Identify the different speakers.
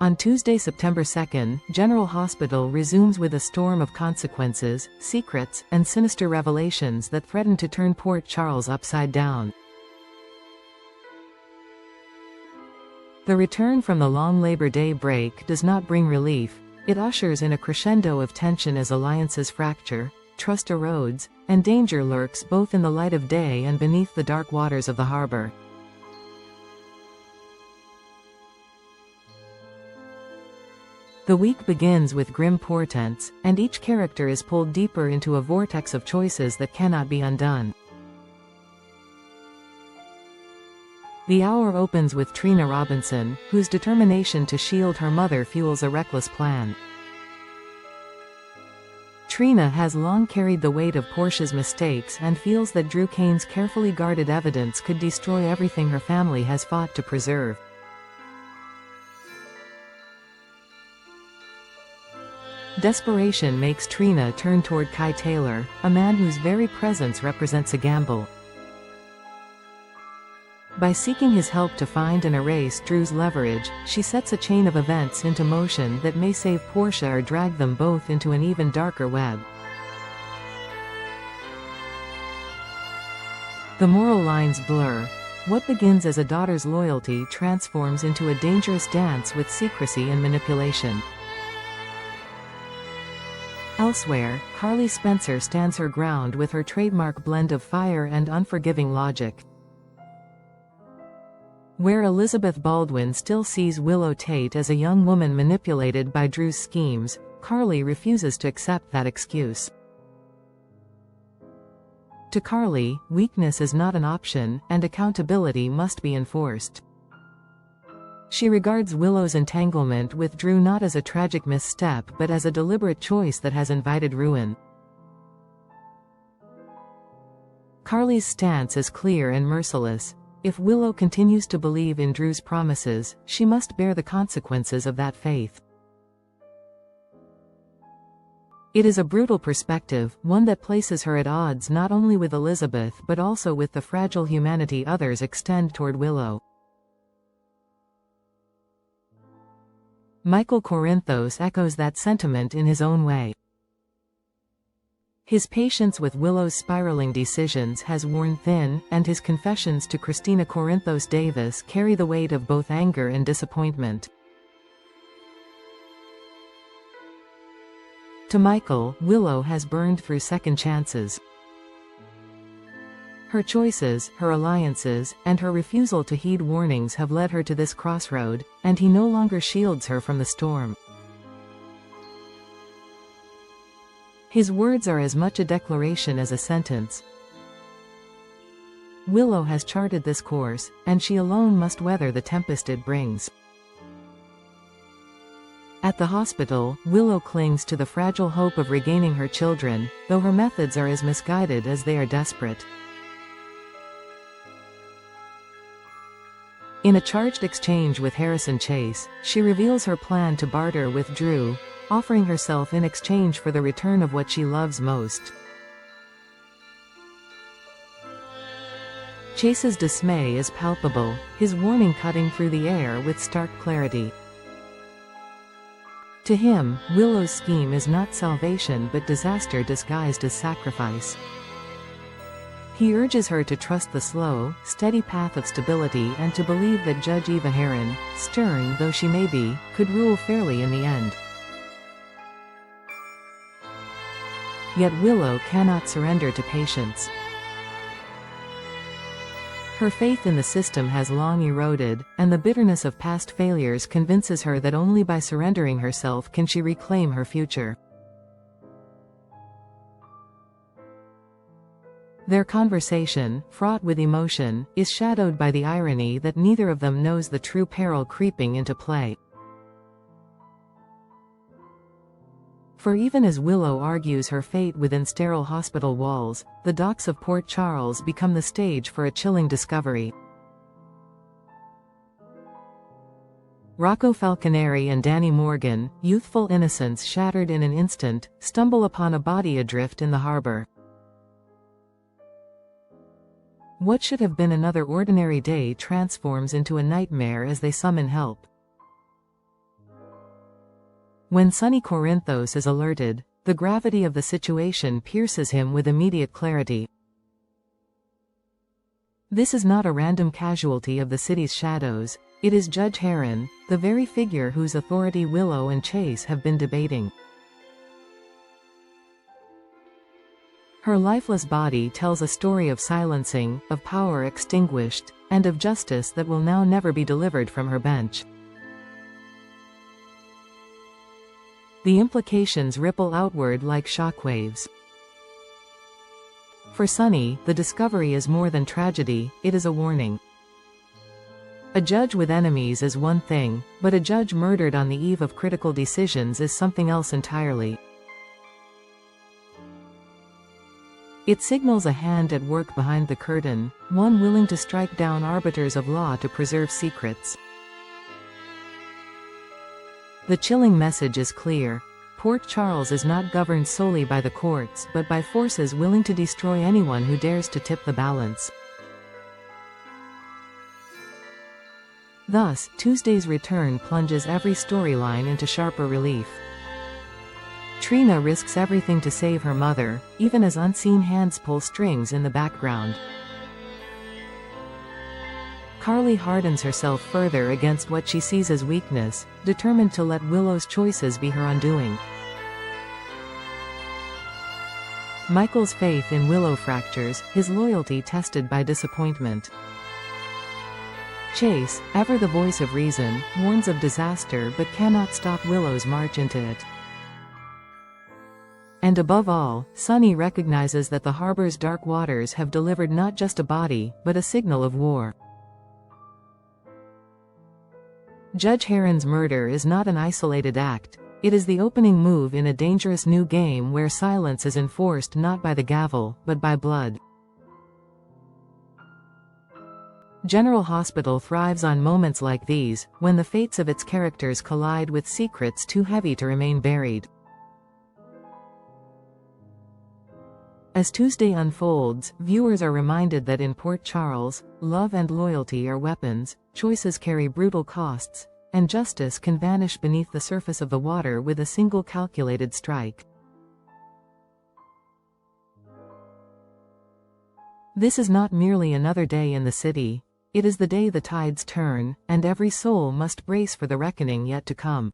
Speaker 1: On Tuesday, September 2nd, General Hospital resumes with a storm of consequences, secrets, and sinister revelations that threaten to turn Port Charles upside down. The return from the long Labor Day break does not bring relief. It ushers in a crescendo of tension as alliances fracture, trust erodes, and danger lurks both in the light of day and beneath the dark waters of the harbor. The week begins with grim portents, and each character is pulled deeper into a vortex of choices that cannot be undone. The hour opens with Trina Robinson, whose determination to shield her mother fuels a reckless plan. Trina has long carried the weight of Portia's mistakes and feels that Drew Kane's carefully guarded evidence could destroy everything her family has fought to preserve. Desperation makes Trina turn toward Kai Taylor, a man whose very presence represents a gamble. By seeking his help to find and erase Drew's leverage, she sets a chain of events into motion that may save Portia or drag them both into an even darker web. The moral lines blur. What begins as a daughter's loyalty transforms into a dangerous dance with secrecy and manipulation. Elsewhere, Carly Spencer stands her ground with her trademark blend of fire and unforgiving logic. Where Elizabeth Baldwin still sees Willow Tate as a young woman manipulated by Drew's schemes, Carly refuses to accept that excuse. To Carly, weakness is not an option, and accountability must be enforced. She regards Willow's entanglement with Drew not as a tragic misstep but as a deliberate choice that has invited ruin. Carly's stance is clear and merciless. If Willow continues to believe in Drew's promises, she must bear the consequences of that faith. It is a brutal perspective, one that places her at odds not only with Elizabeth but also with the fragile humanity others extend toward Willow. Michael Corinthos echoes that sentiment in his own way. His patience with Willow's spiraling decisions has worn thin, and his confessions to Christina Corinthos Davis carry the weight of both anger and disappointment. To Michael, Willow has burned through second chances. Her choices, her alliances, and her refusal to heed warnings have led her to this crossroad, and he no longer shields her from the storm. His words are as much a declaration as a sentence. Willow has charted this course, and she alone must weather the tempest it brings. At the hospital, Willow clings to the fragile hope of regaining her children, though her methods are as misguided as they are desperate. In a charged exchange with Harrison Chase, she reveals her plan to barter with Drew, offering herself in exchange for the return of what she loves most. Chase's dismay is palpable, his warning cutting through the air with stark clarity. To him, Willow's scheme is not salvation but disaster disguised as sacrifice. He urges her to trust the slow, steady path of stability and to believe that Judge Eva Heron, stern though she may be, could rule fairly in the end. Yet Willow cannot surrender to patience. Her faith in the system has long eroded, and the bitterness of past failures convinces her that only by surrendering herself can she reclaim her future. Their conversation, fraught with emotion, is shadowed by the irony that neither of them knows the true peril creeping into play. For even as Willow argues her fate within sterile hospital walls, the docks of Port Charles become the stage for a chilling discovery. Rocco Falconeri and Danny Morgan, youthful innocence shattered in an instant, stumble upon a body adrift in the harbor. What should have been another ordinary day transforms into a nightmare as they summon help. When sunny Corinthos is alerted, the gravity of the situation pierces him with immediate clarity. This is not a random casualty of the city's shadows, it is Judge Heron, the very figure whose authority Willow and Chase have been debating. Her lifeless body tells a story of silencing, of power extinguished, and of justice that will now never be delivered from her bench. The implications ripple outward like shockwaves. For Sunny, the discovery is more than tragedy, it is a warning. A judge with enemies is one thing, but a judge murdered on the eve of critical decisions is something else entirely. It signals a hand at work behind the curtain, one willing to strike down arbiters of law to preserve secrets. The chilling message is clear. Port Charles is not governed solely by the courts but by forces willing to destroy anyone who dares to tip the balance. Thus, Tuesday's return plunges every storyline into sharper relief. Trina risks everything to save her mother, even as unseen hands pull strings in the background. Carly hardens herself further against what she sees as weakness, determined to let Willow's choices be her undoing. Michael's faith in Willow fractures, his loyalty tested by disappointment. Chase, ever the voice of reason, warns of disaster but cannot stop Willow's march into it. And above all, Sunny recognizes that the harbor's dark waters have delivered not just a body, but a signal of war. Judge Heron's murder is not an isolated act, it is the opening move in a dangerous new game where silence is enforced not by the gavel, but by blood. General Hospital thrives on moments like these, when the fates of its characters collide with secrets too heavy to remain buried. As Tuesday unfolds, viewers are reminded that in Port Charles, love and loyalty are weapons, choices carry brutal costs, and justice can vanish beneath the surface of the water with a single calculated strike. This is not merely another day in the city, it is the day the tides turn, and every soul must brace for the reckoning yet to come.